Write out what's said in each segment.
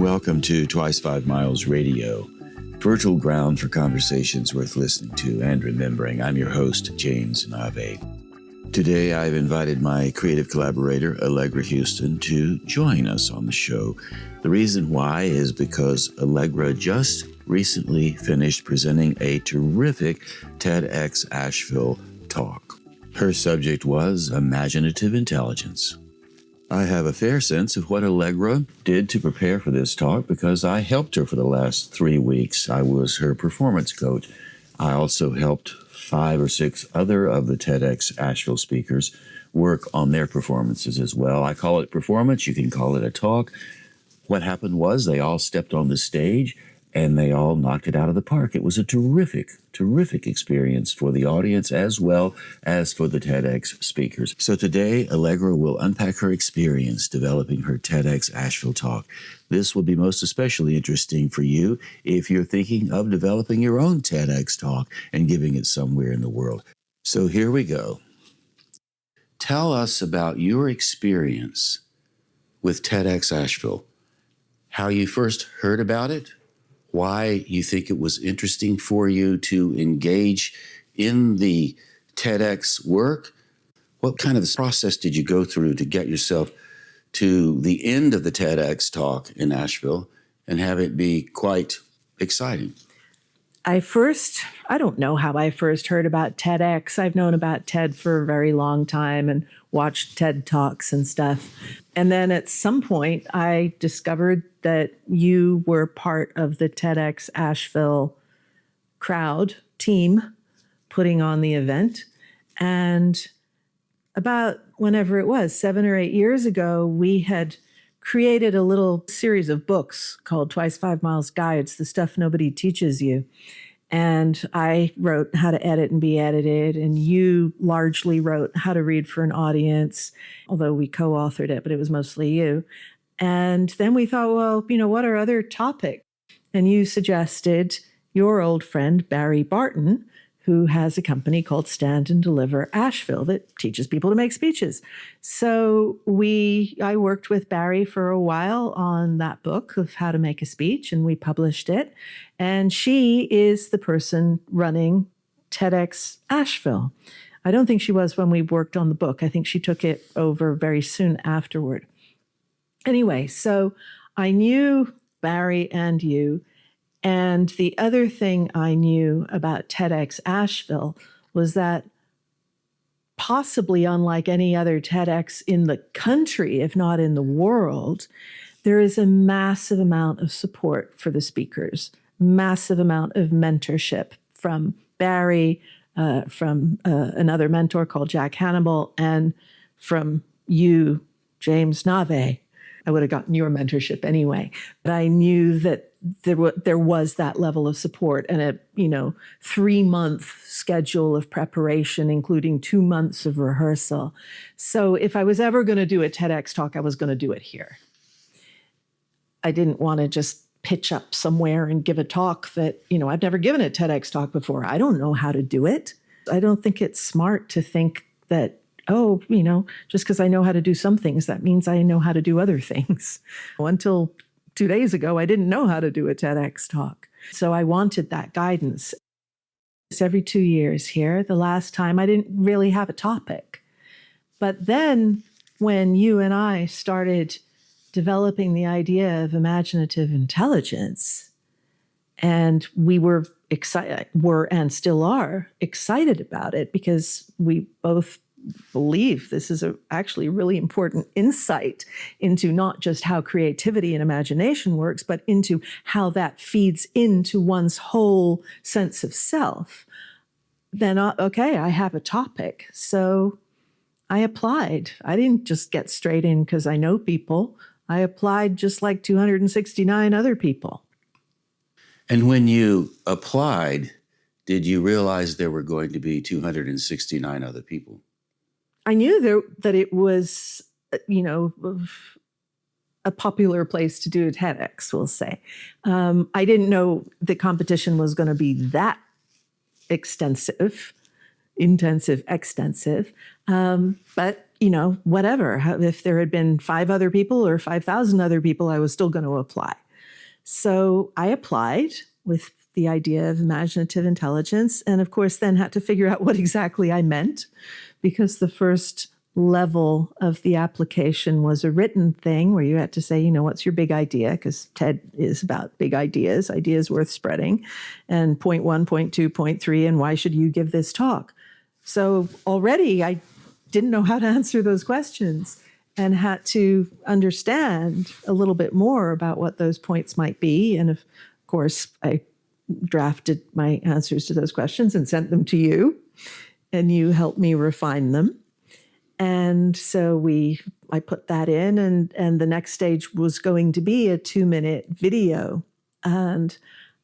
Welcome to Twice 5 Miles Radio, fertile ground for conversations worth listening to and remembering. I'm your host, James Navé. Today, I've invited my creative collaborator, Allegra Huston, to join us on the show. The reason why is because Allegra just recently finished presenting a terrific TEDxAsheville talk. Her subject was imaginative intelligence. I have a fair sense of what Allegra did to prepare for this talk because I helped her for the last 3 weeks. I was her performance coach. I also helped 5 or 6 other of the TEDxAsheville speakers work on their performances as well. I call it performance. You can call it a talk. What happened was they all stepped on the stage and they all knocked it out of the park. It was a terrific experience for the audience as well as for the TEDx speakers. So today, Allegra will unpack her experience developing her TEDxAsheville talk. This will be most especially interesting for you if you're thinking of developing your own TEDx talk and giving it somewhere in the world. So here we go. Tell us about your experience with TEDxAsheville, how you first heard about it, why you think it was interesting for you to engage in the TEDx work. What kind of process did you go through to get yourself to the end of the TEDx talk in Asheville and have it be quite exciting? I don't know how I first heard about TEDx. I've known about TED for a very long time and watched TED Talks and stuff. And then at some point, I discovered that you were part of the TEDxAsheville crowd team putting on the event. And about whenever it was, 7 or 8 years ago, we had created a little series of books called Twice 5 Miles Guides, the stuff nobody teaches you. And I wrote how to edit and be edited, and you largely wrote how to read for an audience, although we co-authored it, but it was mostly you. And then we thought, well, what are other topics? And you suggested your old friend, Barry Barton, who has a company called Stand and Deliver Asheville that teaches people to make speeches. So I worked with Barry for a while on that book of how to make a speech, and we published it. And she is the person running TEDxAsheville. I don't think she was when we worked on the book. I think she took it over very soon afterward. Anyway, so I knew Barry and you. And the other thing I knew about TEDxAsheville was that possibly unlike any other TEDx in the country, if not in the world, there is a massive amount of support for the speakers, massive amount of mentorship from Barry, from another mentor called Jack Hannibal, and from you, James Navé. I would have gotten your mentorship anyway, but I knew that there was that level of support and a 3-month schedule of preparation, including 2 months of rehearsal. So if I was ever going to do a TEDx talk, I was going to do it here. I didn't want to just pitch up somewhere and give a talk that, I've never given a TEDx talk before. I don't know how to do it. I don't think it's smart to think that, just because I know how to do some things, that means I know how to do other things. Until 2 days ago, I didn't know how to do a TEDx talk. So I wanted that guidance. It's every 2 years here. The last time I didn't really have a topic. But then when you and I started developing the idea of imaginative intelligence, and we were and still are excited about it because we both believe this is actually really important insight into not just how creativity and imagination works, but into how that feeds into one's whole sense of self. Then, okay, I have a topic. So I applied. I didn't just get straight in because I know people. I applied just like 269 other people. And when you applied, did you realize there were going to be 269 other people? I knew that it was, a popular place to do a TEDx, we'll say. I didn't know the competition was going to be that extensive. But, whatever. If there had been 5 other people or 5,000 other people, I was still going to apply. So I applied with the idea of imaginative intelligence, and of course then had to figure out what exactly I meant, because the first level of the application was a written thing where you had to say, what's your big idea? Because TED is about big ideas worth spreading, and point one, point two, point three, and why should you give this talk? So already I didn't know how to answer those questions and had to understand a little bit more about what those points might be. And of course, I drafted my answers to those questions and sent them to you, and you helped me refine them. And so I put that in, and the next stage was going to be a 2-minute video. And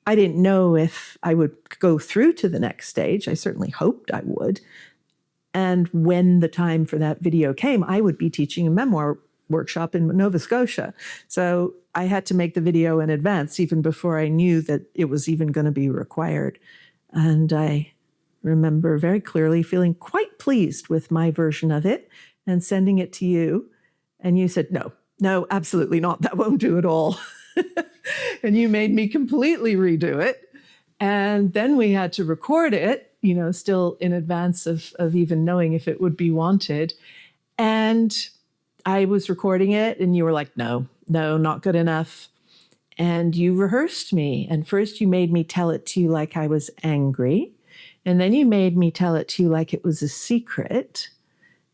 I didn't know if I would go through to the next stage. I certainly hoped I would. And when the time for that video came, I would be teaching a memoir workshop in Nova Scotia. So I had to make the video in advance, even before I knew that it was even going to be required. And I remember very clearly feeling quite pleased with my version of it and sending it to you. And you said, no, absolutely not. That won't do at all. And you made me completely redo it. And then we had to record it, still in advance of even knowing if it would be wanted. And I was recording it, and you were like, no, not good enough. And you rehearsed me. And first you made me tell it to you like I was angry. And then you made me tell it to you like it was a secret.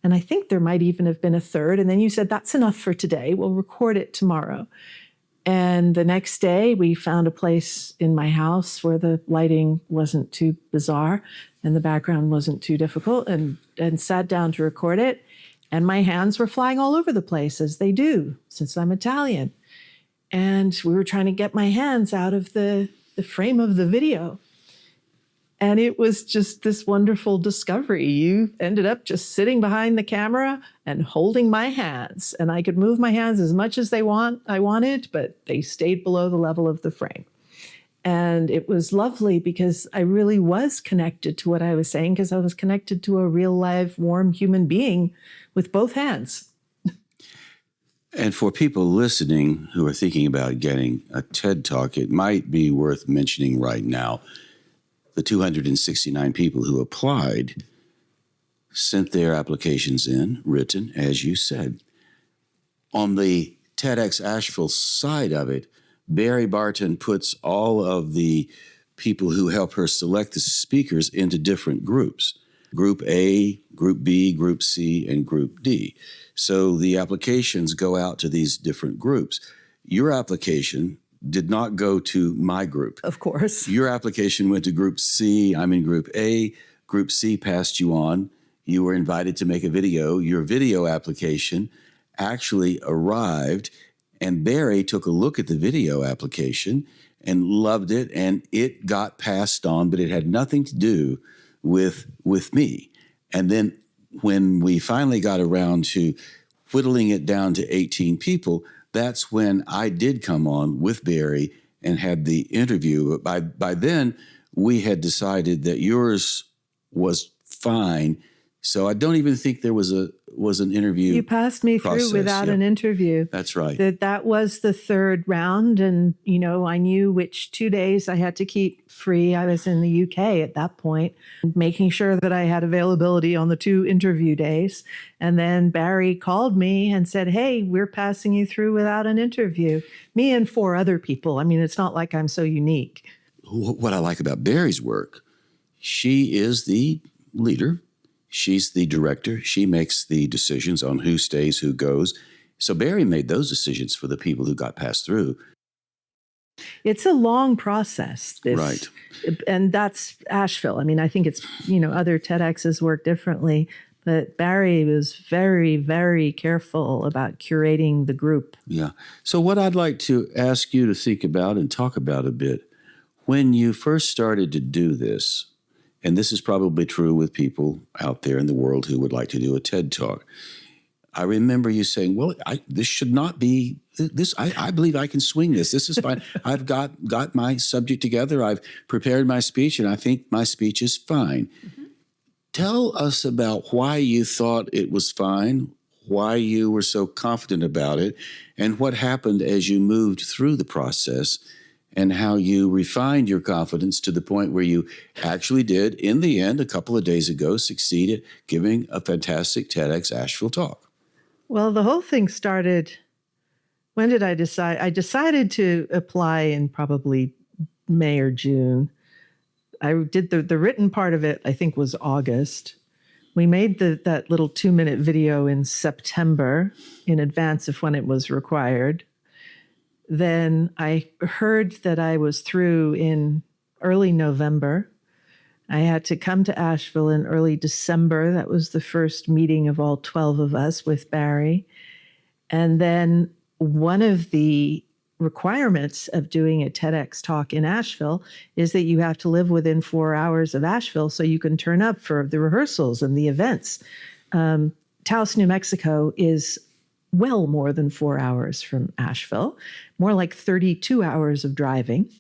And I think there might even have been a third. And then you said, that's enough for today. We'll record it tomorrow. And the next day we found a place in my house where the lighting wasn't too bizarre and the background wasn't too difficult, and sat down to record it. And my hands were flying all over the place, as they do, since I'm Italian. And we were trying to get my hands out of the frame of the video. And it was just this wonderful discovery. You ended up just sitting behind the camera and holding my hands. And I could move my hands as much as I wanted, but they stayed below the level of the frame. And it was lovely because I really was connected to what I was saying, because I was connected to a real, live, warm human being with both hands. And for people listening who are thinking about getting a TED Talk, it might be worth mentioning right now, the 269 people who applied sent their applications in, written, as you said. On the TEDxAsheville side of it, Barry Barton puts all of the people who help her select the speakers into different groups. Group A, Group B, Group C, and Group D. So the applications go out to these different groups. Your application did not go to my group. Of course. Your application went to Group C. I'm in Group A. Group C passed you on. You were invited to make a video. Your video application actually arrived, and Barry took a look at the video application and loved it, and it got passed on, but it had nothing to do with me. And then when we finally got around to whittling it down to 18 people, that's when I did come on with Barry and had the interview. By then, we had decided that yours was fine. So I don't even think there was an interview. You passed me process. through without an interview. That's right. That was the third round. And, I knew which 2 days I had to keep free. I was in the UK at that point, making sure that I had availability on the 2 interview days. And then Barry called me and said, hey, we're passing you through without an interview. Me and 4 other people. I mean, it's not like I'm so unique. What I like about Barry's work, she is the leader. She's the director. She makes the decisions on who stays, who goes. So Barry made those decisions for the people who got passed through. It's a long process. Right. And that's Asheville. I mean, I think it's, other TEDx's work differently, but Barry was very, very careful about curating the group. Yeah. So what I'd like to ask you to think about and talk about a bit, when you first started to do this, and this is probably true with people out there in the world who would like to do a TED Talk, I remember you saying, well, this should not be this. I believe I can swing this. This is fine. I've got my subject together. I've prepared my speech, and I think my speech is fine. Mm-hmm. Tell us about why you thought it was fine, why you were so confident about it, and what happened as you moved through the process, and how you refined your confidence to the point where you actually did, in the end, a couple of days ago, succeed at giving a fantastic TEDx Asheville talk. Well, the whole thing started, when did I decide? I decided to apply in probably May or June. I did the written part of it, I think was August. We made that little 2-minute video in September in advance of when it was required. Then I heard that I was through in early November. I had to come to Asheville in early December. That was the first meeting of all 12 of us with Barry. And then one of the requirements of doing a TEDx talk in Asheville is that you have to live within 4 hours of Asheville so you can turn up for the rehearsals and the events. Taos, New Mexico is well more than 4 hours from Asheville, more like 32 hours of driving.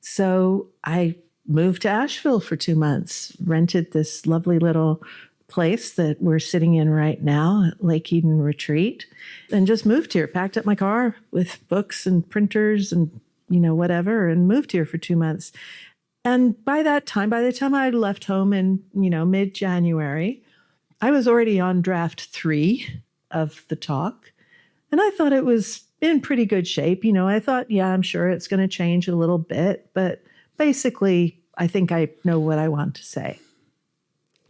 So I moved to Asheville for 2 months, rented this lovely little place that we're sitting in right now at Lake Eden Retreat, and just moved here, packed up my car with books and printers and, whatever, and moved here for 2 months. And by the time I left home in, mid-January, I was already on draft 3 of the talk. And I thought it was in pretty good shape. I thought, yeah, I'm sure it's going to change a little bit, but basically, I think I know what I want to say.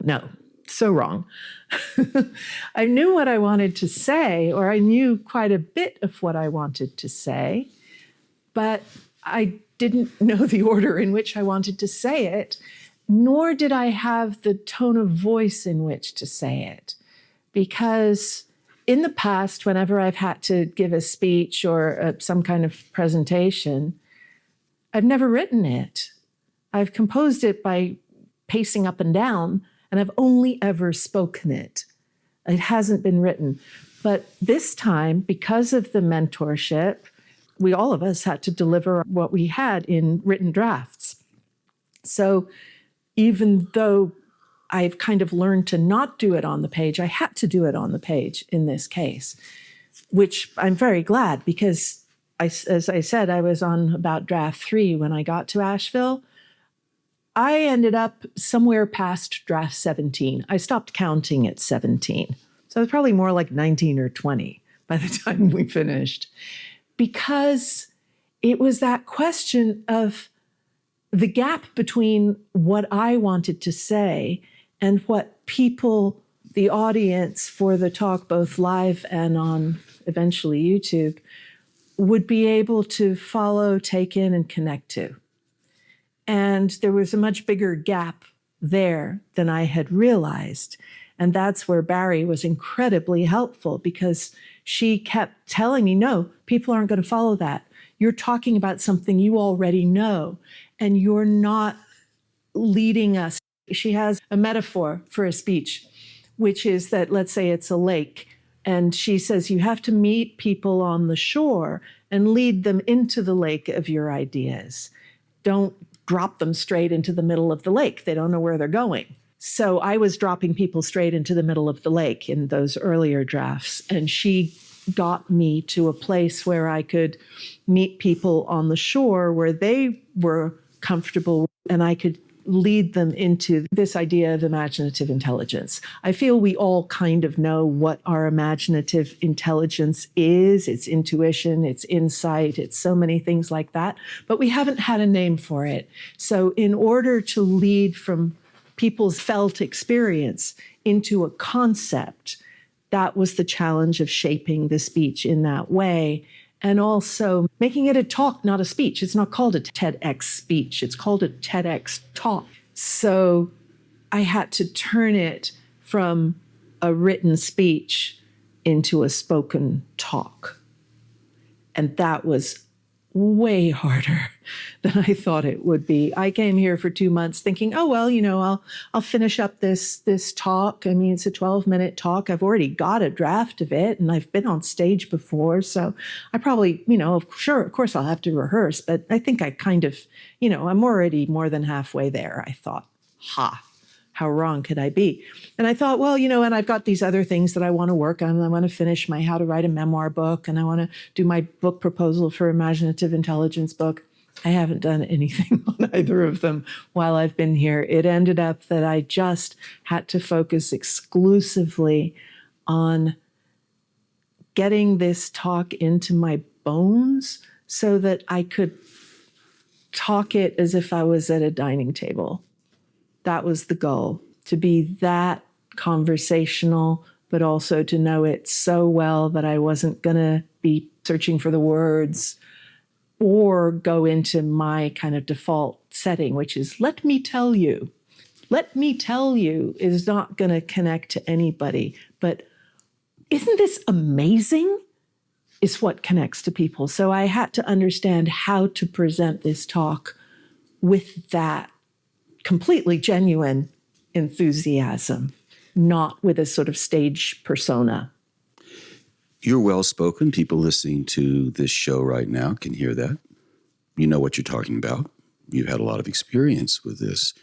No, so wrong. I knew what I wanted to say, or I knew quite a bit of what I wanted to say, but I didn't know the order in which I wanted to say it, nor did I have the tone of voice in which to say it. Because in the past, whenever I've had to give a speech or some kind of presentation, I've never written it. I've composed it by pacing up and down, and I've only ever spoken it. It hasn't been written. But this time, because of the mentorship, all of us had to deliver what we had in written drafts. So even though I've kind of learned to not do it on the page, I had to do it on the page in this case, which I'm very glad, because as I said, I was on about draft 3 when I got to Asheville. I ended up somewhere past draft 17. I stopped counting at 17. So it was probably more like 19 or 20 by the time we finished, because it was that question of the gap between what I wanted to say and what people, the audience for the talk, both live and on eventually YouTube, would be able to follow, take in, and connect to. And there was a much bigger gap there than I had realized. And that's where Barry was incredibly helpful, because she kept telling me, no, people aren't going to follow that. You're talking about something you already know, and you're not leading us. She has a metaphor for a speech, which is that, let's say it's a lake, and she says you have to meet people on the shore and lead them into the lake of your ideas. Don't drop them straight into the middle of the lake. They don't know where they're going. So I was dropping people straight into the middle of the lake in those earlier drafts, and she got me to a place where I could meet people on the shore where they were comfortable, and I could lead them into this idea of imaginative intelligence. I feel we all kind of know what our imaginative intelligence is. It's intuition, it's insight, it's so many things like that, but we haven't had a name for it. So in order to lead from people's felt experience into a concept, that was the challenge of shaping the speech in that way. And also making it a talk, not a speech. It's not called a TEDx speech. It's called a TEDx talk. So I had to turn it from a written speech into a spoken talk. And that was way harder than I thought it would be. I came here for 2 months thinking, oh, well, I'll finish up this talk. I mean, it's a 12-minute talk. I've already got a draft of it, and I've been on stage before. So I probably, of course I'll have to rehearse, but I think I kind of, I'm already more than halfway there. I thought, how wrong could I be? And I thought, well, and I've got these other things that I want to work on. I want to finish my How to Write a Memoir book, and I want to do my book proposal for Imaginative Intelligence book. I haven't done anything on either of them while I've been here. It ended up that I just had to focus exclusively on getting this talk into my bones so that I could talk it as if I was at a dining table. That was the goal, to be that conversational, but also to know it so well that I wasn't going to be searching for the words or go into my kind of default setting, which is, let me tell you. Let me tell you is not going to connect to anybody. But isn't this amazing? Is what connects to people. So I had to understand how to present this talk with that completely genuine enthusiasm, not with a sort of stage persona. You're well-spoken. People listening to this show right now can hear that. You know what you're talking about. You've had a lot of experience with this.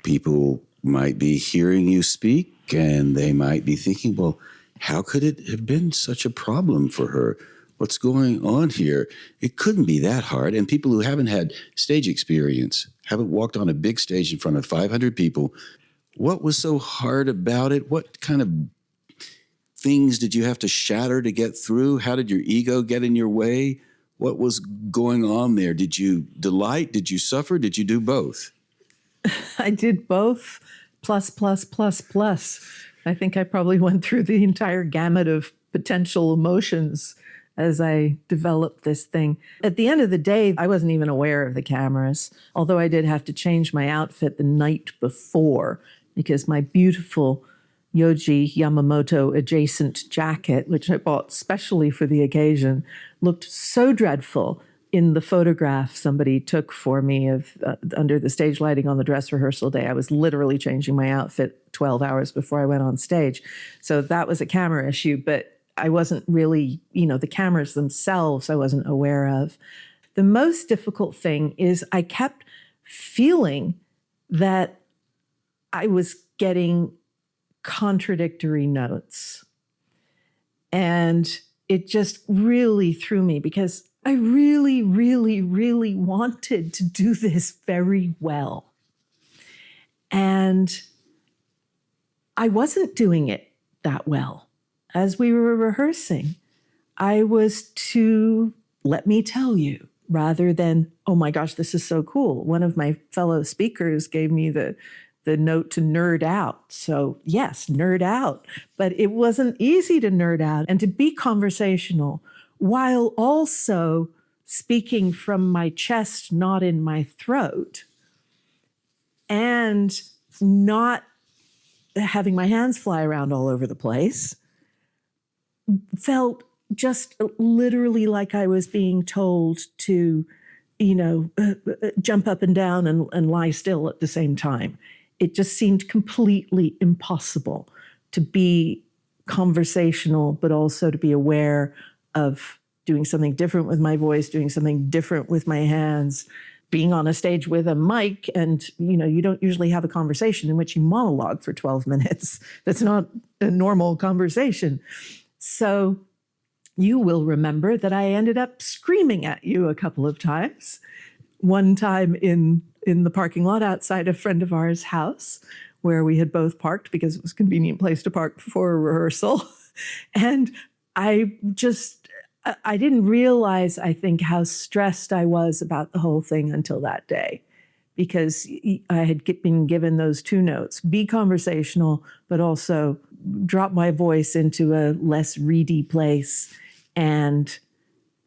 People might be hearing you speak, and they might be thinking, well, how could it have been such a problem for her? What's going on here? It couldn't be that hard. And people who haven't had stage experience, haven't walked on a big stage in front of 500 people, what was so hard about it? What kind of things did you have to shatter to get through? How did your ego get in your way? What was going on there? Did you delight? Did you suffer? Did you do both? I did both, plus, plus, plus, plus. I think I probably went through the entire gamut of potential emotions as I developed this thing. At the end of the day, I wasn't even aware of the cameras, although I did have to change my outfit the night before because my beautiful Yohji Yamamoto adjacent jacket, which I bought specially for the occasion, looked so dreadful in the photograph somebody took for me of under the stage lighting on the dress rehearsal day. I was literally changing my outfit 12 hours before I went on stage. So that was a camera issue, but I wasn't really, the cameras themselves I wasn't aware of. The most difficult thing is I kept feeling that I was getting contradictory notes. And it just really threw me because I really, really, really wanted to do this very well. And I wasn't doing it that well. As we were rehearsing, I was to let me tell you rather than, oh my gosh, this is so cool. One of my fellow speakers gave me the note to nerd out. So yes, nerd out. But it wasn't easy to nerd out and to be conversational while also speaking from my chest, not in my throat, and not having my hands fly around all over the place, felt just literally like I was being told to, jump up and down and lie still at the same time. It just seemed completely impossible to be conversational, but also to be aware of doing something different with my voice, doing something different with my hands, being on a stage with a mic. And, you don't usually have a conversation in which you monologue for 12 minutes. That's not a normal conversation. So you will remember that I ended up screaming at you a couple of times. One time in the parking lot outside a friend of ours' house, where we had both parked because it was a convenient place to park before a rehearsal. And I didn't realize, I think, how stressed I was about the whole thing until that day, because I had been given those two notes: be conversational, but also drop my voice into a less reedy place and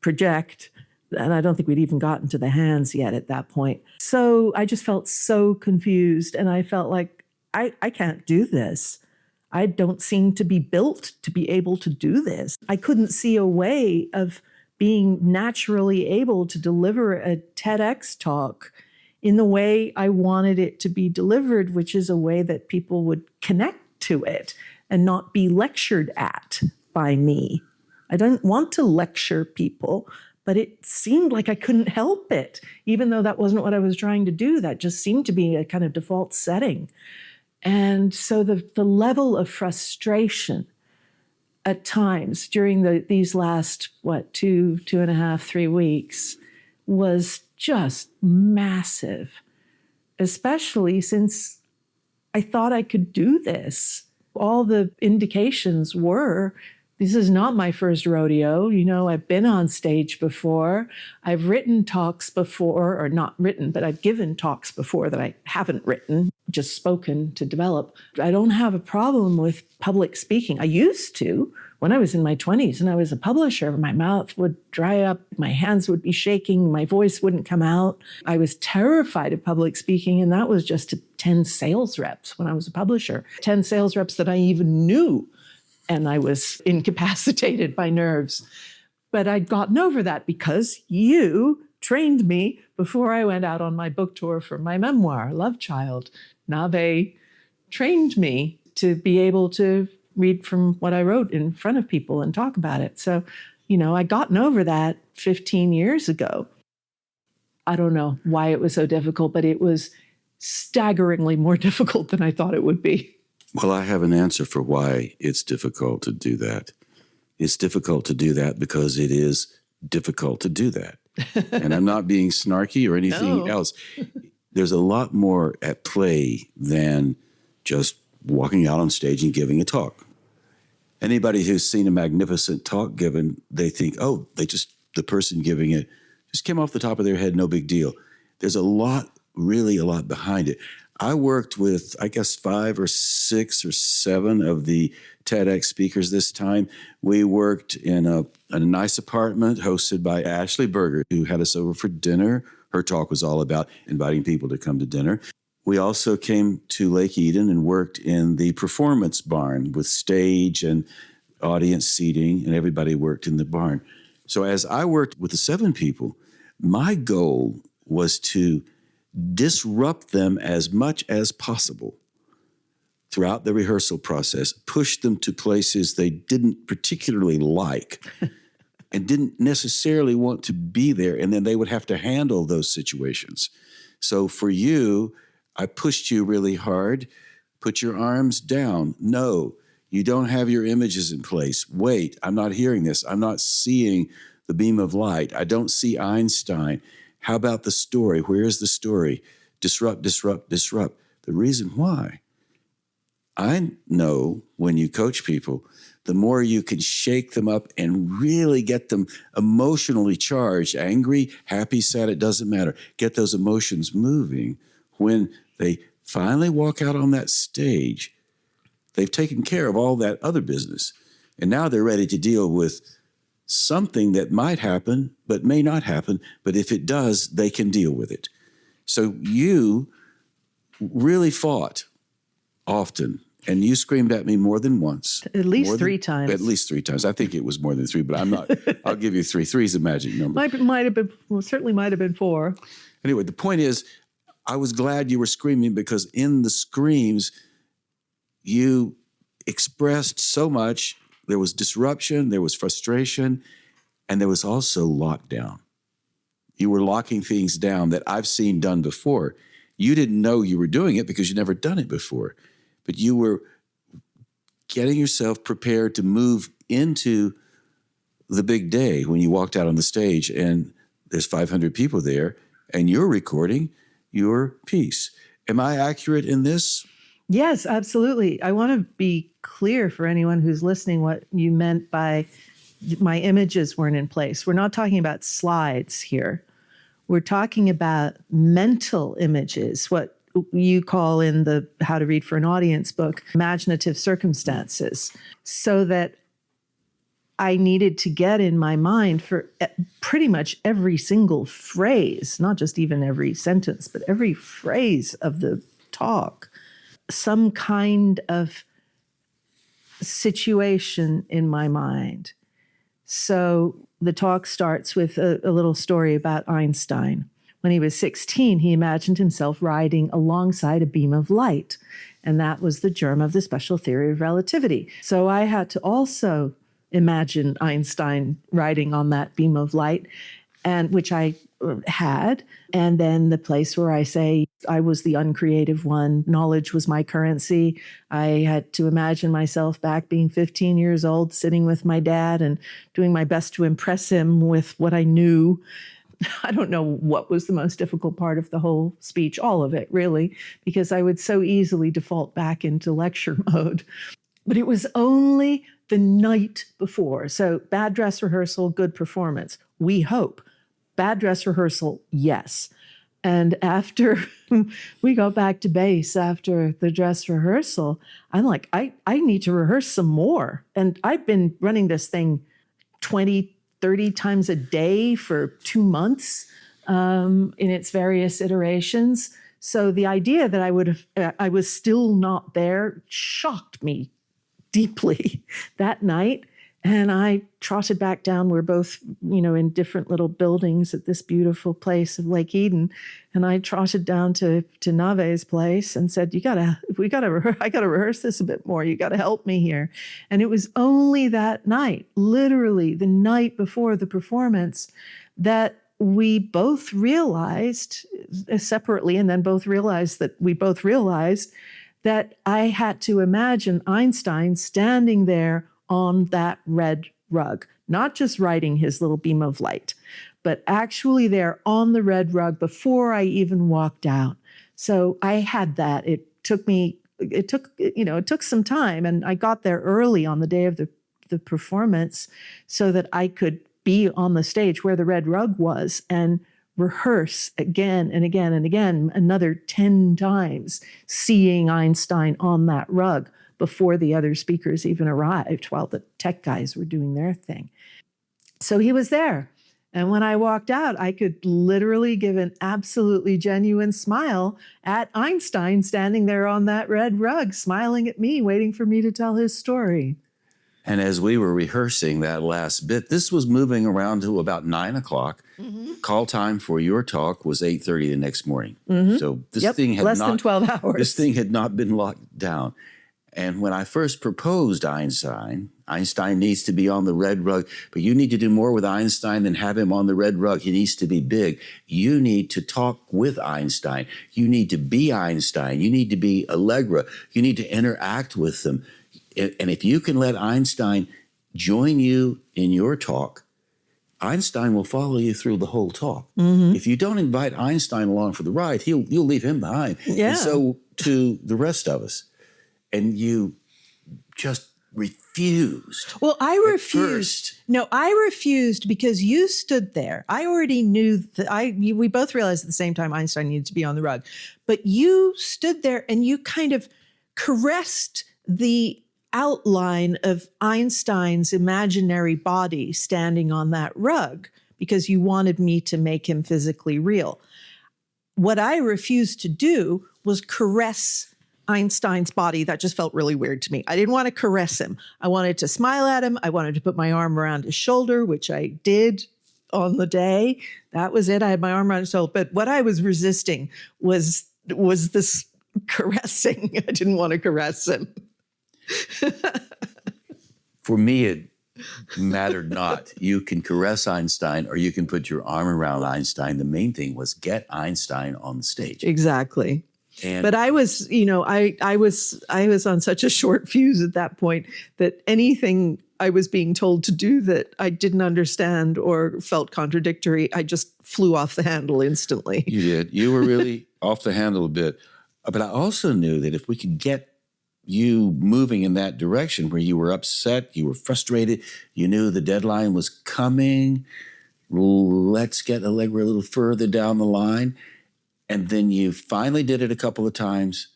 project. And I don't think we'd even gotten to the hands yet at that point. So I just felt so confused, and I felt like I can't do this. I don't seem to be built to be able to do this. I couldn't see a way of being naturally able to deliver a TEDx talk in the way I wanted it to be delivered, which is a way that people would connect to it and not be lectured at by me. I don't want to lecture people, but it seemed like I couldn't help it, even though that wasn't what I was trying to do. That just seemed to be a kind of default setting. And so the level of frustration at times during these last, 2.5, 3 weeks was just massive, especially since I thought I could do this. All the indications were, this is not my first rodeo. I've been on stage before. I've written talks before, or not written, but I've given talks before that I haven't written, just spoken to develop. I don't have a problem with public speaking. I used to. When I was in my 20s and I was a publisher, my mouth would dry up, my hands would be shaking, my voice wouldn't come out. I was terrified of public speaking, and that was just to 10 sales reps when I was a publisher. 10 sales reps that I even knew, and I was incapacitated by nerves. But I'd gotten over that because you trained me before I went out on my book tour for my memoir, Love Child. Navé trained me to be able to read from what I wrote in front of people and talk about it. So, I'd gotten over that 15 years ago. I don't know why it was so difficult, but it was staggeringly more difficult than I thought it would be. Well, I have an answer for why it's difficult to do that. It's difficult to do that because it is difficult to do that. And I'm not being snarky or anything else. There's a lot more at play than just walking out on stage and giving a talk. Anybody who's seen a magnificent talk given, they think, the person giving it just came off the top of their head, no big deal. There's really a lot behind it. I worked with, 5 or 6 or 7 of the TEDx speakers this time. We worked in a nice apartment hosted by Ashley Berger, who had us over for dinner. Her talk was all about inviting people to come to dinner. We also came to Lake Eden and worked in the performance barn with stage and audience seating, and everybody worked in the barn. So as I worked with the 7 people, my goal was to disrupt them as much as possible throughout the rehearsal process, push them to places they didn't particularly like and didn't necessarily want to be there, and then they would have to handle those situations. So for you, I pushed you really hard. Put your arms down. No, you don't have your images in place. Wait, I'm not hearing this. I'm not seeing the beam of light. I don't see Einstein. How about the story? Where is the story? Disrupt, disrupt, disrupt. The reason why, I know when you coach people, the more you can shake them up and really get them emotionally charged, angry, happy, sad, it doesn't matter. Get those emotions moving. When they finally walk out on that stage, they've taken care of all that other business. And now they're ready to deal with something that might happen, but may not happen. But if it does, they can deal with it. So you really fought often. And you screamed at me more than once. At least 3 times. At least 3 times. I think it was more than 3, but I'm not. I'll give you 3. 3 is a magic number. Might have been, certainly might have been 4. Anyway, the point is, I was glad you were screaming because in the screams, you expressed so much. There was disruption, there was frustration, and there was also lockdown. You were locking things down that I've seen done before. You didn't know you were doing it because you'd never done it before. But you were getting yourself prepared to move into the big day when you walked out on the stage and there's 500 people there and you're recording your piece. Am I accurate in this? Yes, absolutely. I want to be clear for anyone who's listening what you meant by my images weren't in place. We're not talking about slides here. We're talking about mental images, what you call in the How to Read for an Audience book, imaginative circumstances, so that I needed to get in my mind for pretty much every single phrase, not just even every sentence, but every phrase of the talk, some kind of situation in my mind. So the talk starts with a little story about Einstein. When he was 16, he imagined himself riding alongside a beam of light, and that was the germ of the special theory of relativity. So I had to also imagine Einstein riding on that beam of light, and which I had, and then the place where I say, I was the uncreative one. Knowledge was my currency. I had to imagine myself back being 15 years old, sitting with my dad and doing my best to impress him with what I knew. I don't know what was the most difficult part of the whole speech, all of it, really, because I would so easily default back into lecture mode. But it was only the night before. So bad dress rehearsal, good performance. We hope. Bad dress rehearsal, yes. And after we got back to base after the dress rehearsal, I'm like, I need to rehearse some more. And I've been running this thing 20, 30 times a day for 2 months in its various iterations. So the idea that I was still not there shocked me deeply that night. And I trotted back down. We're both, in different little buildings at this beautiful place of Lake Eden. And I trotted down to Navé's place and said, I got to rehearse this a bit more. You got to help me here. And it was only that night, literally the night before the performance, that we both realized separately, and then both realized that I had to imagine Einstein standing there on that red rug, not just riding his little beam of light, but actually there on the red rug before I even walked out. So I had that. It took some time, and I got there early on the day of the performance so that I could be on the stage where the red rug was and rehearse again and again and again, another 10 times, seeing Einstein on that rug before the other speakers even arrived, while the tech guys were doing their thing. So he was there. And when I walked out, I could literally give an absolutely genuine smile at Einstein standing there on that red rug, smiling at me, waiting for me to tell his story. And as we were rehearsing that last bit, this was moving around to about 9 o'clock. Mm-hmm. Call time for your talk was 8:30 the next morning. Mm-hmm. So this thing had less than 12 hours. This thing had not been locked down. And when I first proposed Einstein needs to be on the red rug, but you need to do more with Einstein than have him on the red rug. He needs to be big. You need to talk with Einstein. You need to be Einstein. You need to be Allegra. You need to interact with them. And if you can let Einstein join you in your talk, Einstein will follow you through the whole talk. Mm-hmm. If you don't invite Einstein along for the ride, you'll leave him behind. Yeah. And so to the rest of us. And you just refused. Well, I refused. No, I refused because you stood there. I already knew that we both realized at the same time Einstein needed to be on the rug. But you stood there and you kind of caressed the outline of Einstein's imaginary body standing on that rug because you wanted me to make him physically real. What I refused to do was caress Einstein's body. That just felt really weird to me. I didn't want to caress him. I wanted to smile at him. I wanted to put my arm around his shoulder, which I did on the day. That was it. I had my arm around his shoulder. But what I was resisting was this caressing. I didn't want to caress him. For me, it mattered not. You can caress Einstein or you can put your arm around Einstein. The main thing was get Einstein on the stage. Exactly. But I was, I was on such a short fuse at that point that anything I was being told to do that I didn't understand or felt contradictory, I just flew off the handle instantly. You did. You were really off the handle a bit. But I also knew that if we could get you moving in that direction where you were upset, you were frustrated, you knew the deadline was coming, let's get Allegra a little further down the line. And then you finally did it a couple of times.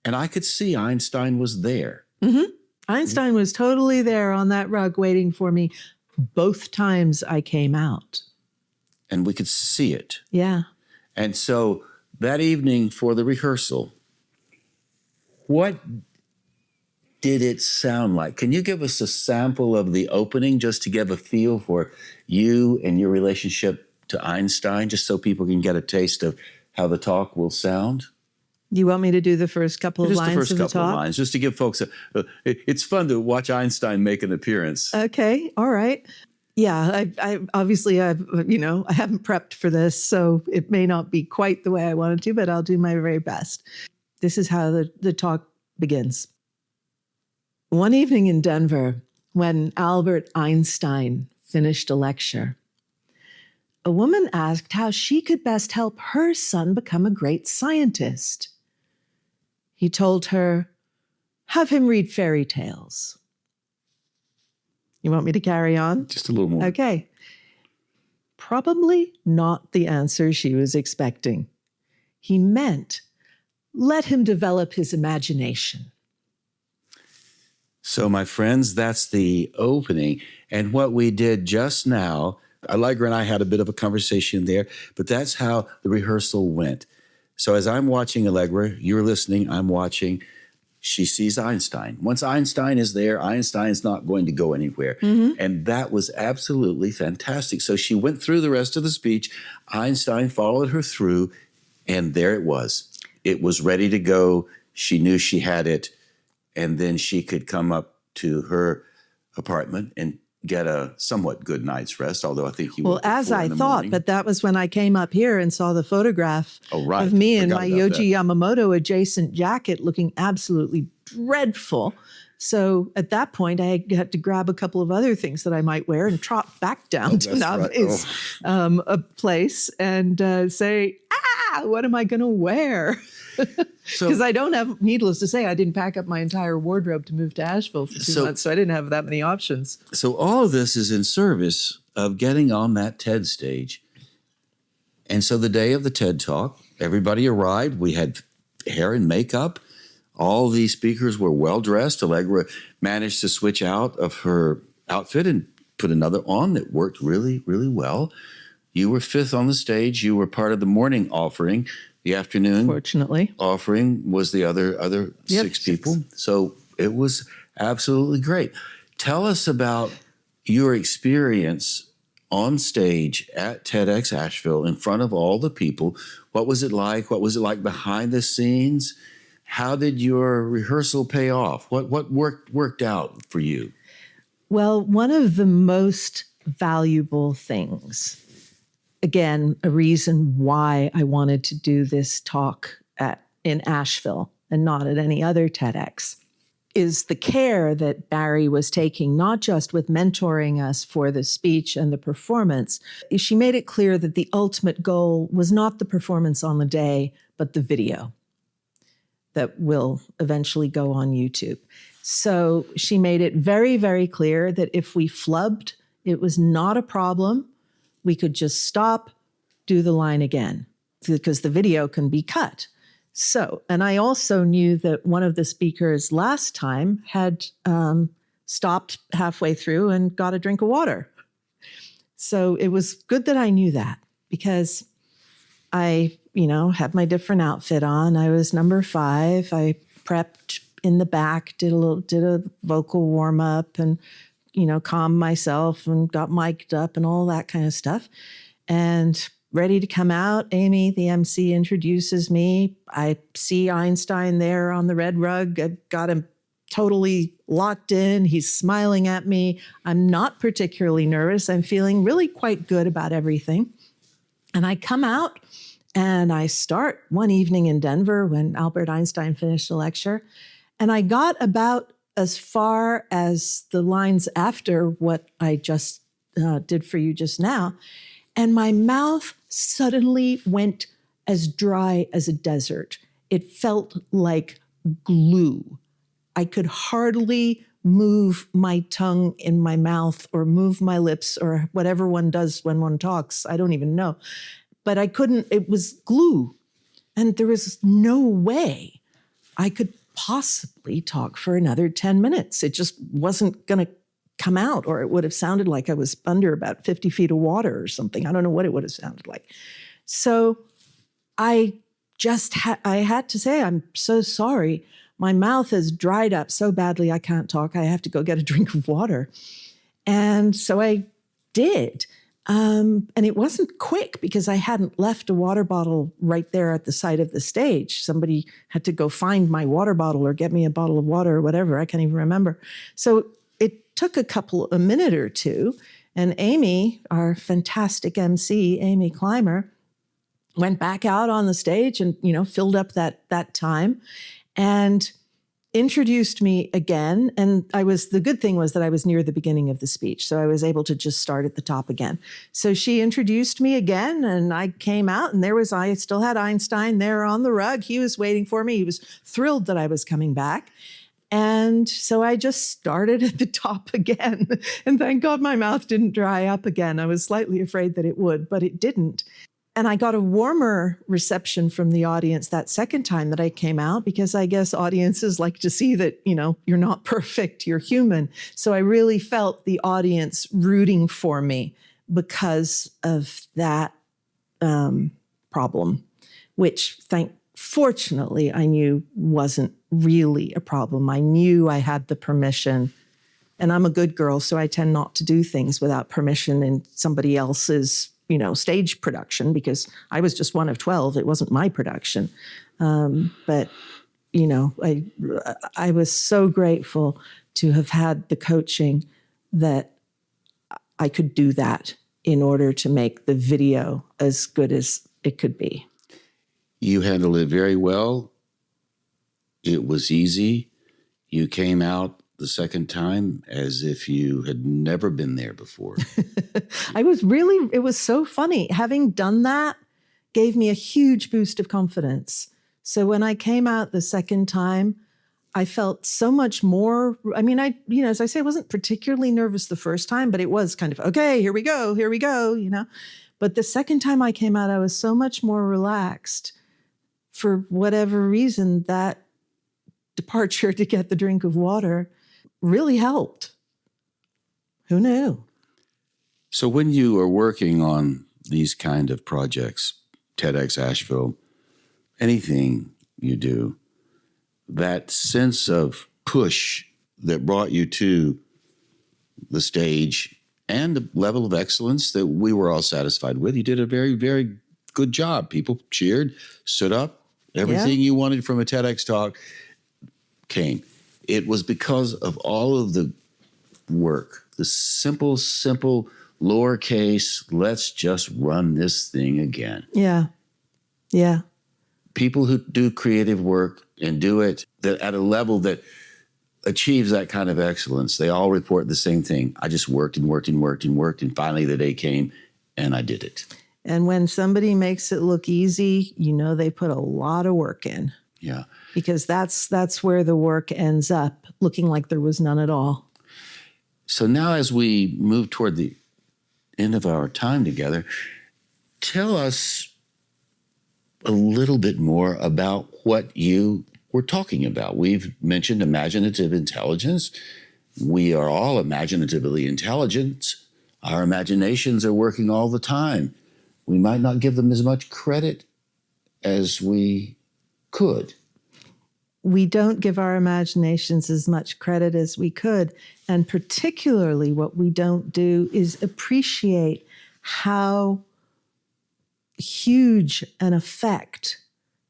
And I could see Einstein was there. Mm-hmm. Einstein was totally there on that rug waiting for me both times I came out. And we could see it. Yeah. And so that evening for the rehearsal, what did it sound like? Can you give us a sample of the opening just to give a feel for you and your relationship to Einstein, just so people can get a taste of how the talk will sound? You want me to do the first couple of lines of the talk? Just the first couple of lines, just to give folks it's fun to watch Einstein make an appearance. Okay, all right. Yeah, I obviously I haven't prepped for this, so it may not be quite the way I wanted to, but I'll do my very best. This is how the talk begins. One evening in Denver, when Albert Einstein finished a lecture, a woman asked how she could best help her son become a great scientist. He told her, "Have him read fairy tales." You want me to carry on? Just a little more. Okay. Probably not the answer she was expecting. He meant, let him develop his imagination. So, my friends, that's the opening. And what we did just now, Allegra and I had a bit of a conversation there, but that's how the rehearsal went. So as I'm watching Allegra, you're listening, I'm watching, she sees Einstein. Once Einstein is there, Einstein's not going to go anywhere. Mm-hmm. And that was absolutely fantastic. So she went through the rest of the speech. Einstein followed her through, and there it was. It was ready to go. She knew she had it. And then she could come up to her apartment and get a somewhat good night's rest, although I think you Well, as I thought, but that was when I came up here and saw the photograph of me in my Yohji Yamamoto adjacent jacket looking absolutely dreadful. So at that point, I had to grab a couple of other things that I might wear and trot back down to Navé's a place and say, what am I going to wear? Because I don't have, needless to say, I didn't pack up my entire wardrobe to move to Asheville for 2 months, so I didn't have that many options. So all of this is in service of getting on that TED stage. And so the day of the TED Talk, everybody arrived. We had hair and makeup. All these speakers were well-dressed. Allegra managed to switch out of her outfit and put another on that worked really, really well. You were fifth on the stage. You were part of the morning offering. The afternoon offering was the other six people. So it was absolutely great. Tell us about your experience on stage at TEDxAsheville in front of all the people. What was it like? What was it like behind the scenes? How did your rehearsal pay off? What worked out for you? Well, one of the most valuable things, again, a reason why I wanted to do this talk in Asheville and not at any other TEDx, is the care that Barry was taking, not just with mentoring us for the speech and the performance. She made it clear that the ultimate goal was not the performance on the day, but the video that will eventually go on YouTube. So she made it very, very clear that if we flubbed, it was not a problem. We could just stop, do the line again, because the video can be cut. So, and I also knew that one of the speakers last time had stopped halfway through and got a drink of water. So it was good that I knew that, because I, had my different outfit on. I was number 5. I prepped in the back, did a vocal warm up and, calmed myself and got mic'd up and all that kind of stuff. And ready to come out, Amy, the MC, introduces me. I see Einstein there on the red rug. I've got him totally locked in. He's smiling at me. I'm not particularly nervous. I'm feeling really quite good about everything. And I come out and I start one evening in Denver when Albert Einstein finished a lecture. And I got about as far as the lines after what I just did for you just now. And my mouth suddenly went as dry as a desert. It felt like glue. I could hardly move my tongue in my mouth or move my lips or whatever one does when one talks. I don't even know. But I couldn't, it was glue. And there was no way I could possibly talk for another 10 minutes. It just wasn't going to come out, or it would have sounded like I was under about 50 feet of water or something. I don't know what it would have sounded like. So I had to say, I'm so sorry. My mouth has dried up so badly I can't talk. I have to go get a drink of water. And so I did. And it wasn't quick because I hadn't left a water bottle right there at the side of the stage. Somebody had to go find my water bottle or get me a bottle of water or whatever. I can't even remember. So it took a minute or two. And Amy, our fantastic MC, Amy Clymer, went back out on the stage and, filled up that time and introduced me again. And the good thing was that I was near the beginning of the speech. So I was able to just start at the top again. So she introduced me again and I came out and I still had Einstein there on the rug. He was waiting for me. He was thrilled that I was coming back. And so I just started at the top again. And thank God my mouth didn't dry up again. I was slightly afraid that it would, but it didn't. And I got a warmer reception from the audience that second time that I came out, because I guess audiences like to see that, you're not perfect, you're human. So I really felt the audience rooting for me because of that problem, which fortunately I knew wasn't really a problem. I knew I had the permission, and I'm a good girl, so I tend not to do things without permission in somebody else's stage production, because I was just one of 12. It wasn't my production. But I was so grateful to have had the coaching that I could do that in order to make the video as good as it could be. You handled it very well. It was easy. You came out the second time as if you had never been there before. It was so funny. Having done that gave me a huge boost of confidence. So when I came out the second time, I felt so much more. I mean, as I say, I wasn't particularly nervous the first time, but it was kind of, okay, here we go. But the second time I came out, I was so much more relaxed. For whatever reason, that departure to get the drink of water really helped. Who knew? So when you are working on these kind of projects, TEDx Asheville, anything you do, that sense of push that brought you to the stage and the level of excellence that we were all satisfied with, you did a very, very good job. People cheered, stood up. Everything you wanted from a TEDx talk came. It was because of all of the work, the simple, lowercase, let's just run this thing again. Yeah. Yeah. People who do creative work and do it at a level that achieves that kind of excellence, they all report the same thing. I just worked and worked and worked and worked, and finally the day came and I did it. And when somebody makes it look easy, they put a lot of work in. Yeah. Because that's where the work ends up, looking like there was none at all. So now as we move toward the end of our time together, tell us a little bit more about what you were talking about. We've mentioned imaginative intelligence. We are all imaginatively intelligent. Our imaginations are working all the time. We might not give them as much credit as we could. We don't give our imaginations as much credit as we could. And particularly what we don't do is appreciate how huge an effect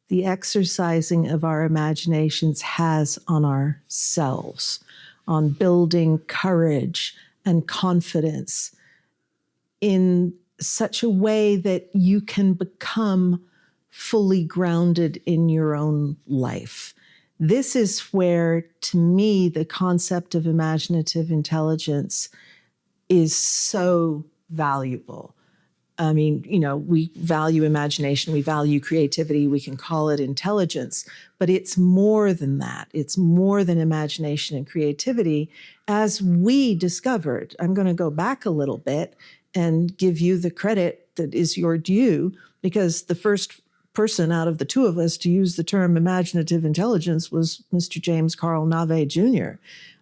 the exercising of our imaginations has on ourselves, on building courage and confidence in such a way that you can become fully grounded in your own life. This is where, to me, the concept of imaginative intelligence is so valuable. I mean, we value imagination, we value creativity, we can call it intelligence, but it's more than that. It's more than imagination and creativity. As we discovered, I'm going to go back a little bit and give you the credit that is your due, because the first person out of the two of us to use the term imaginative intelligence was Mr. James Carl Navé Jr.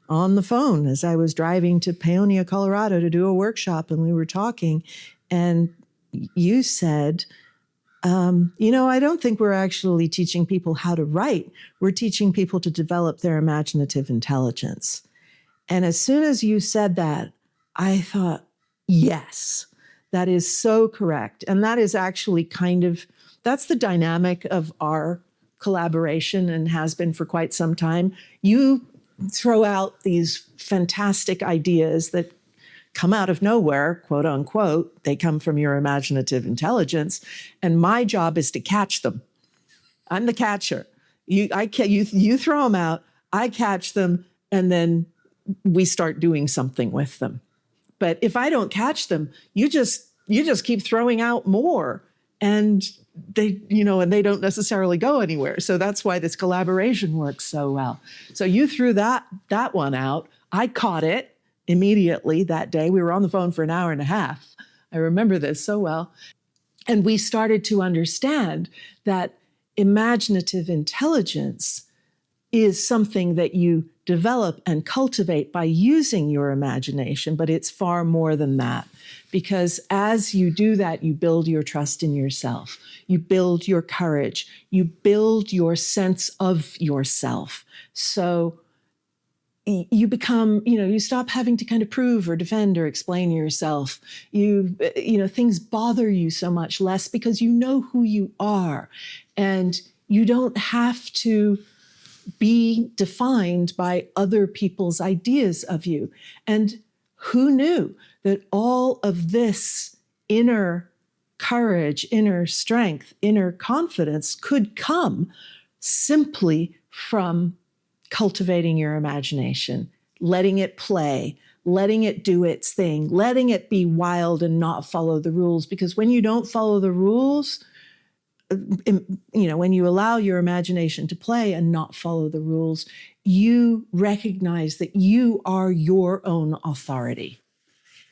on the phone as I was driving to Paonia, Colorado to do a workshop, and we were talking, and you said, I don't think we're actually teaching people how to write. We're teaching people to develop their imaginative intelligence. And as soon as you said that, I thought, yes, that is so correct. And that is actually that's the dynamic of our collaboration and has been for quite some time. You throw out these fantastic ideas that come out of nowhere, quote unquote. They come from your imaginative intelligence. And my job is to catch them. I'm the catcher. You throw them out, I catch them, and then we start doing something with them. But if I don't catch them, you just keep throwing out more, and they don't necessarily go anywhere. So that's why this collaboration works so well. So you threw that one out. I caught it immediately that day. We were on the phone for an hour and a half. I remember this so well. And we started to understand that imaginative intelligence is something that you develop and cultivate by using your imagination, but it's far more than that. Because as you do that, you build your trust in yourself, you build your courage, you build your sense of yourself. So you become, you stop having to kind of prove or defend or explain yourself. Things bother you so much less because you know who you are, and you don't have to be defined by other people's ideas of you. And who knew that all of this inner courage, inner strength, inner confidence could come simply from cultivating your imagination, letting it play, letting it do its thing, letting it be wild and not follow the rules. Because when you don't follow the rules, when you allow your imagination to play and not follow the rules, you recognize that you are your own authority.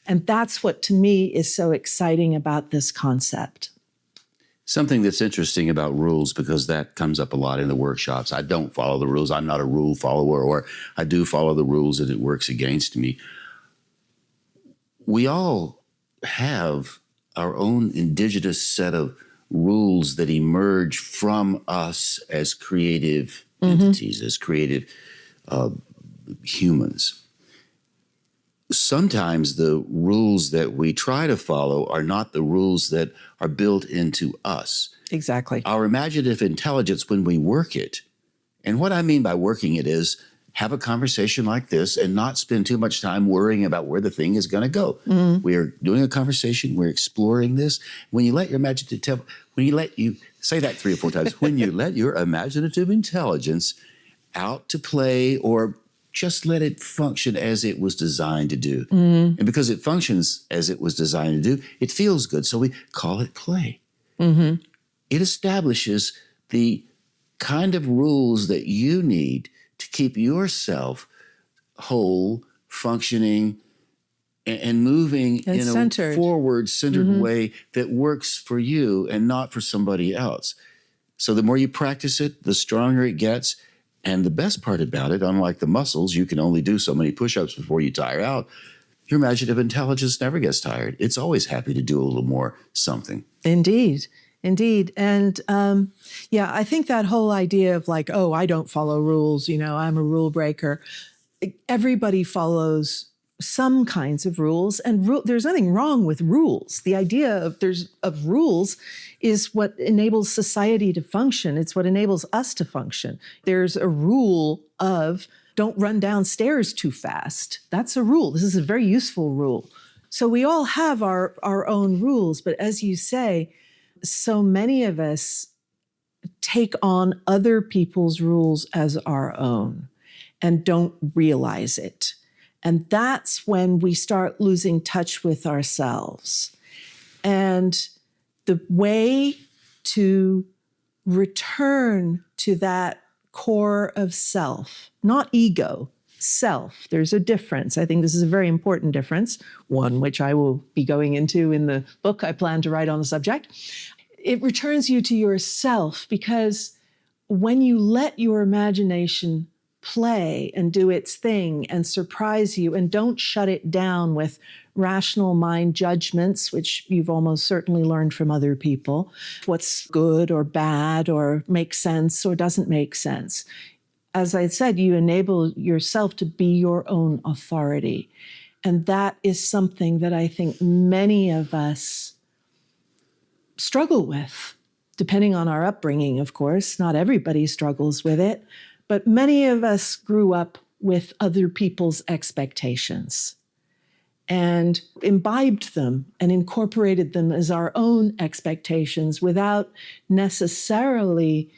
And that's what, to me, is so exciting about this concept. Something that's interesting about rules, because that comes up a lot in the workshops. I don't follow the rules. I'm not a rule follower, or I do follow the rules and it works against me. We all have our own indigenous set of rules that emerge from us as creative entities, as creative humans. Sometimes the rules that we try to follow are not the rules that are built into us. Exactly. Our imaginative intelligence, when we work it, and what I mean by working it is have a conversation like this and not spend too much time worrying about where the thing is going to go. We are doing a conversation. We're exploring this. When you let your imaginative, say that 3 or 4 times, when you let your imaginative intelligence out to play, or just let it function as it was designed to do. And because it functions as it was designed to do, it feels good. So we call it play. It establishes the kind of rules that you need to keep yourself whole, functioning, and moving and in centered. A forward-centered way that works for you and not for somebody else. So the more you practice it, the stronger it gets. And the best part about it, unlike the muscles, you can only do so many push-ups before you tire out. Your imaginative intelligence never gets tired. It's always happy to do a little more something. Indeed. And I think that whole idea of like, oh, I don't follow rules, I'm a rule breaker. Everybody follows some kinds of rules, and there's nothing wrong with rules. The idea of rules is what enables society to function. It's what enables us to function. There's a rule of don't run downstairs too fast. That's a rule. This is a very useful rule. So we all have our own rules, but as you say, so many of us take on other people's rules as our own and don't realize it. And that's when we start losing touch with ourselves. And the way to return to that core of self, not ego, self, there's a difference. I think this is a very important difference, one which I will be going into in the book I plan to write on the subject. It returns you to yourself, because when you let your imagination play and do its thing and surprise you, and don't shut it down with rational mind judgments, which you've almost certainly learned from other people, what's good or bad or makes sense or doesn't make sense. As I said, you enable yourself to be your own authority. And that is something that I think many of us struggle with, depending on our upbringing, of course. Not everybody struggles with it. But many of us grew up with other people's expectations. and imbibed them and incorporated them as our own expectations without necessarily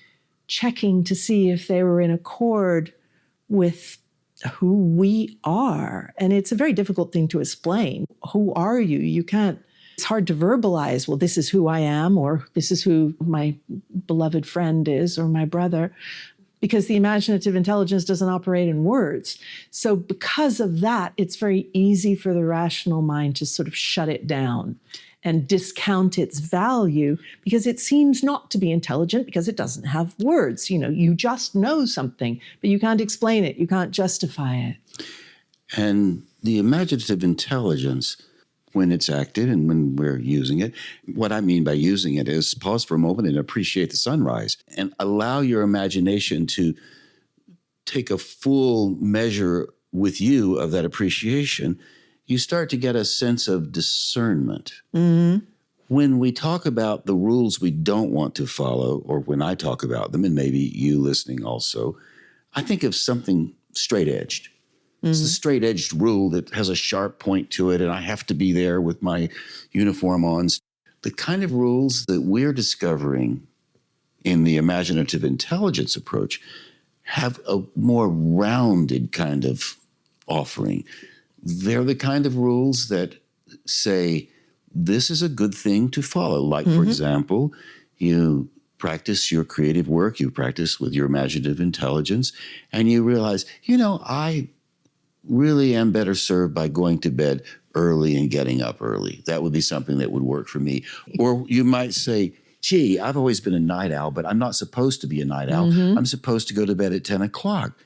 checking to see if they were in accord with who we are. And it's a very difficult thing to explain. Who are you? You can't, it's hard to verbalize, well, this is who I am, or this is who my beloved friend is, or my brother, because the imaginative intelligence doesn't operate in words. So because of that, it's very easy for the rational mind to sort of shut it down and discount its value because it seems not to be intelligent because it doesn't have words. You know, you just know something, but you can't explain it. You can't justify it. And the imaginative intelligence, when it's active and when we're using it, what I mean by using it is pause for a moment and appreciate the sunrise and allow your imagination to take a full measure with you of that appreciation. You start to get a sense of discernment. Mm-hmm. When we talk about the rules we don't want to follow, or when I talk about them, and maybe you listening also, I think of something straight-edged. Mm-hmm. It's the straight-edged rule that has a sharp point to it, and I have to be there with my uniform on. The kind of rules that we're discovering in the imaginative intelligence approach have a more rounded kind of offering. They're the kind of rules that say, this is a good thing to follow. Like, for example, you practice your creative work, you practice with your imaginative intelligence, and you realize, you know, I really am better served by going to bed early and getting up early. That would be something that would work for me. Or you might say, gee, I've always been a night owl, but I'm not supposed to be a night owl. I'm supposed to go to bed at 10 o'clock.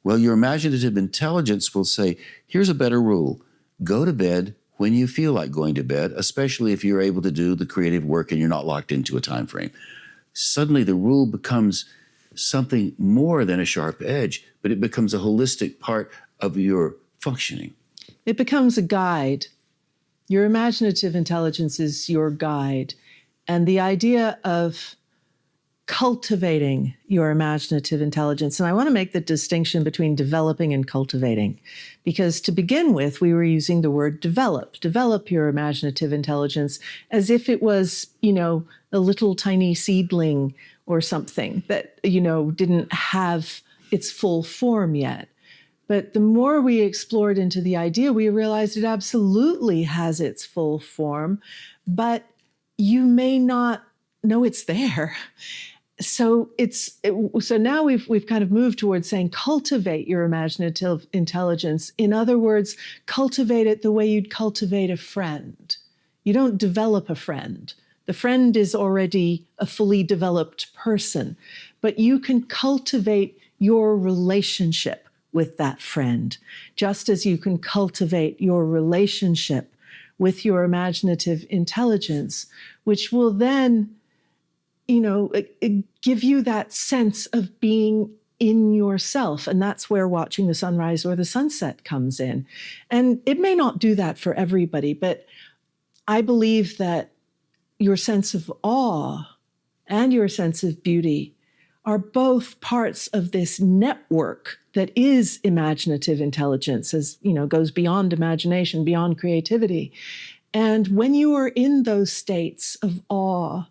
Well, your imaginative intelligence will say, here's a better rule. Go to bed when you feel like going to bed, especially if you're able to do the creative work and you're not locked into a time frame. Suddenly the rule becomes something more than a sharp edge, but it becomes a holistic part of your functioning. It becomes a guide. Your imaginative intelligence is your guide. And the idea of cultivating your imaginative intelligence. And I want to make the distinction between developing and cultivating, because to begin with, we were using the word develop your imaginative intelligence as if it was, you know, a little tiny seedling or something that, you know, didn't have its full form yet. But the more we explored into the idea, we realized it absolutely has its full form, but you may not know it's there. So now we've kind of moved towards saying cultivate your imaginative intelligence. In other words, cultivate it the way you'd cultivate a friend. You don't develop a friend. The friend is already a fully developed person, but you can cultivate your relationship with that friend, just as you can cultivate your relationship with your imaginative intelligence, which will then, you know, give you that sense of being in yourself. And that's where watching the sunrise or the sunset comes in. And it may not do that for everybody, but I believe that your sense of awe and your sense of beauty are both parts of this network that is imaginative intelligence, as, you know, goes beyond imagination, beyond creativity. And when you are in those states of awe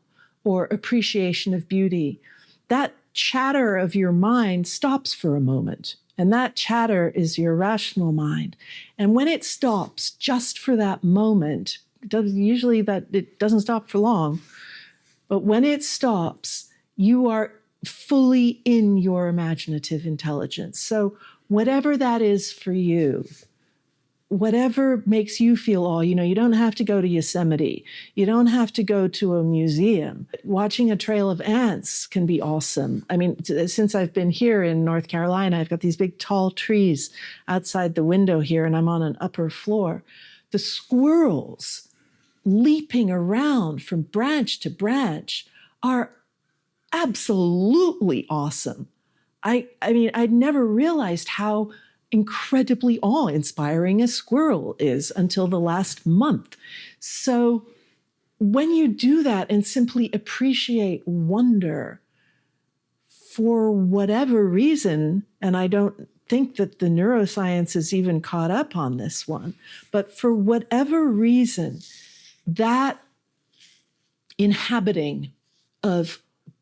or appreciation of beauty, that chatter of your mind stops for a moment. And that chatter is your rational mind. And when it stops just for that moment, usually that it doesn't stop for long, but when it stops, you are fully in your imaginative intelligence. So whatever that is for you, whatever makes you feel awe, you know, you don't have to go to Yosemite. You don't have to go to a museum. Watching a trail of ants can be awesome. I mean, since I've been here in North Carolina, I've got these big tall trees outside the window here, and I'm on an upper floor. The squirrels leaping around from branch to branch are absolutely awesome. I mean, I'd never realized how incredibly awe-inspiring a squirrel is until the last month. So when you do that and simply appreciate wonder for whatever reason, and I don't think that the neuroscience is even caught up on this one. But for whatever reason, that inhabiting of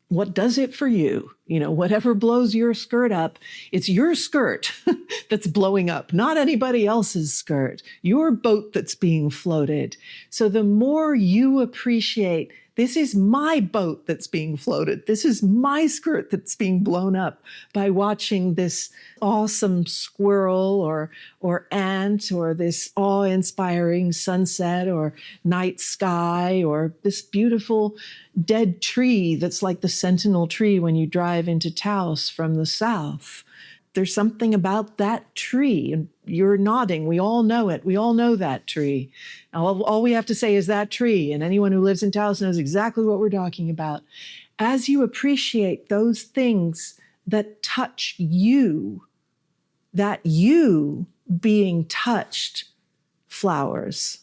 what does it for you, whatever blows your skirt up, it's your skirt that's blowing up, not anybody else's skirt, your boat that's being floated. So the more you appreciate, this is my boat that's being floated, this is my skirt that's being blown up by watching this awesome squirrel or ant or this awe-inspiring sunset or night sky or this beautiful dead tree that's like the sentinel tree when you drive into Taos from the south. There's something about that tree, and you're nodding. We all know it. We all know that tree. All we have to say is that tree, and anyone who lives in Taos knows exactly what we're talking about. As you appreciate those things that touch you, that you being touched flowers.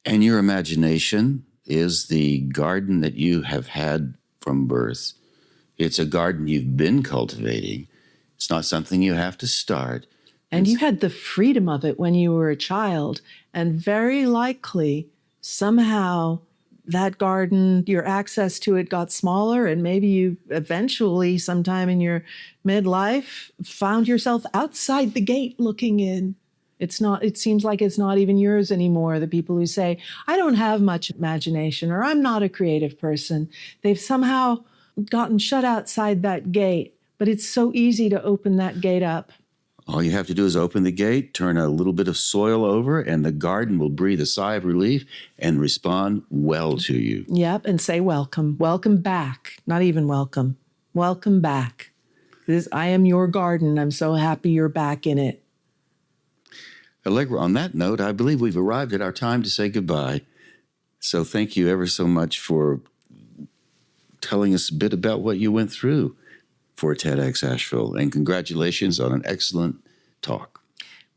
And your imagination is the garden that you have had from birth. It's a garden you've been cultivating. It's not something you have to start. And you had the freedom of it when you were a child. And very likely, somehow, that garden, your access to it got smaller, and maybe you eventually, sometime in your midlife, found yourself outside the gate looking in. It seems like it's not even yours anymore. The people who say, I don't have much imagination, or I'm not a creative person, they've somehow gotten shut outside that gate. But it's so easy to open that gate up. All you have to do is open the gate, turn a little bit of soil over, and the garden will breathe a sigh of relief and respond well to you. Yep, and say welcome. Welcome back. Not even welcome. Welcome back. I am your garden. I'm so happy you're back in it. Allegra, on that note, I believe we've arrived at our time to say goodbye. So thank you ever so much for telling us a bit about what you went through for TEDx Asheville, and congratulations on an excellent talk.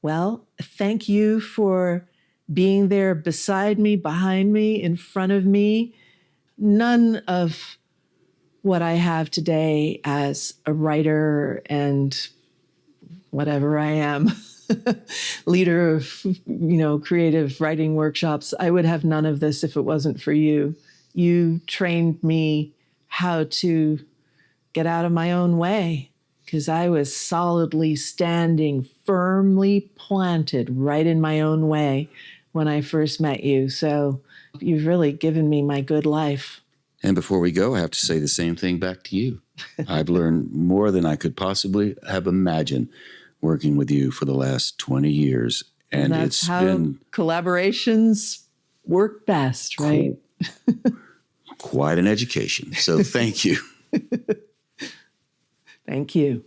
Well, thank you for being there beside me, behind me, in front of me. None of what I have today as a writer and whatever I am, leader of, creative writing workshops, I would have none of this if it wasn't for you. You trained me how to get out of my own way, because I was solidly standing, firmly planted right in my own way when I first met you. So you've really given me my good life. And before we go, I have to say the same thing back to you. I've learned more than I could possibly have imagined working with you for the last 20 years. And that's it's how been collaborations work best, right? Quite an education. So thank you. Thank you.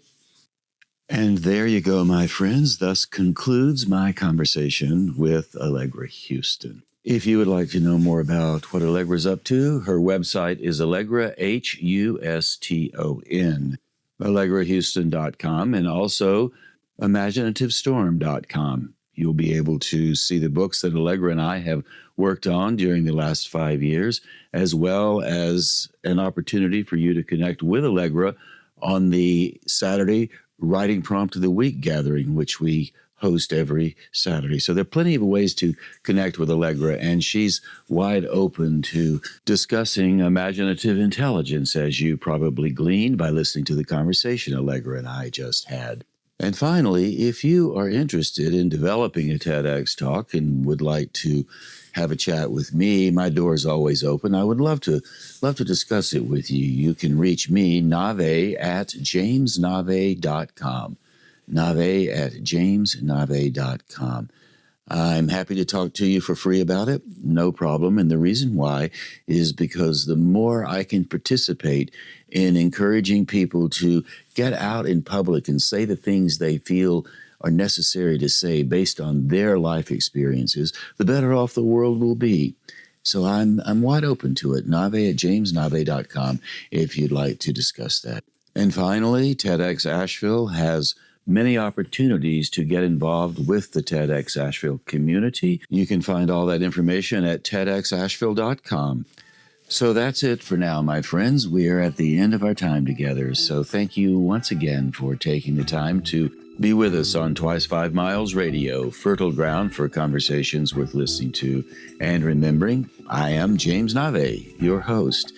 And there you go, my friends. Thus concludes my conversation with Allegra Huston. If you would like to know more about what Allegra's up to, her website is Allegra, Huston, AllegraHuston.com, and also imaginativestorm.com. You'll be able to see the books that Allegra and I have worked on during the last 5 years, as well as an opportunity for you to connect with Allegra on the Saturday Writing Prompt of the Week gathering, which we host every Saturday. So there are plenty of ways to connect with Allegra, and she's wide open to discussing imaginative intelligence, as you probably gleaned by listening to the conversation Allegra and I just had. And finally, if you are interested in developing a TEDx talk and would like to have a chat with me, my door is always open. I would love to discuss it with you. You can reach me, Navé, at jamesnavé.com. Navé at jamesnavé.com. I'm happy to talk to you for free about it. No problem. And the reason why is because the more I can participate in encouraging people to get out in public and say the things they feel are necessary to say based on their life experiences, the better off the world will be. So I'm wide open to it. Navé at jamesnavé.com if you'd like to discuss that. And finally, TEDx Asheville has many opportunities to get involved with the TEDx Asheville community. You can find all that information at TEDxAsheville.com. So that's it for now, my friends. We are at the end of our time together. So thank you once again for taking the time to be with us on Twice 5 Miles Radio, fertile ground for conversations worth listening to and remembering. I am James Navé, your host.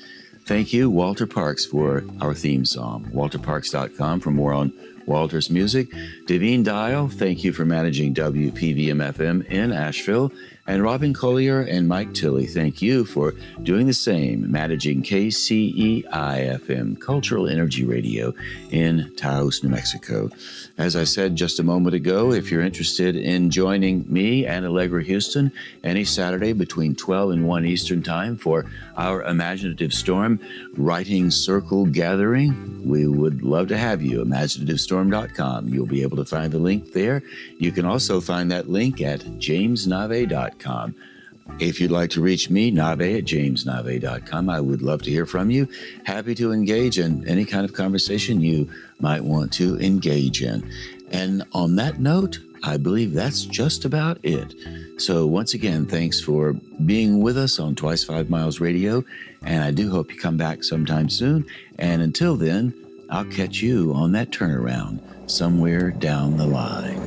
Thank you, Walter Parks, for our theme song. WalterParks.com for more on Walter's music. Devine Dial, thank you for managing WPVM-FM in Asheville. And Robin Collier and Mike Tilley, thank you for doing the same, managing KCEI-FM, Cultural Energy Radio in Taos, New Mexico. As I said just a moment ago, if you're interested in joining me and Allegra Huston any Saturday between 12 and 1 Eastern Time for our Imaginative Storm Writing Circle Gathering, we would love to have you. ImaginativeStorm.com. You'll be able to find the link there. You can also find that link at jamesnave.com. If you'd like to reach me, Navé at jamesnave.com. I would love to hear from you. Happy to engage in any kind of conversation you might want to engage in. And on that note, I believe that's just about it. So once again, thanks for being with us on Twice 5 Miles Radio. And I do hope you come back sometime soon. And until then, I'll catch you on that turnaround somewhere down the line.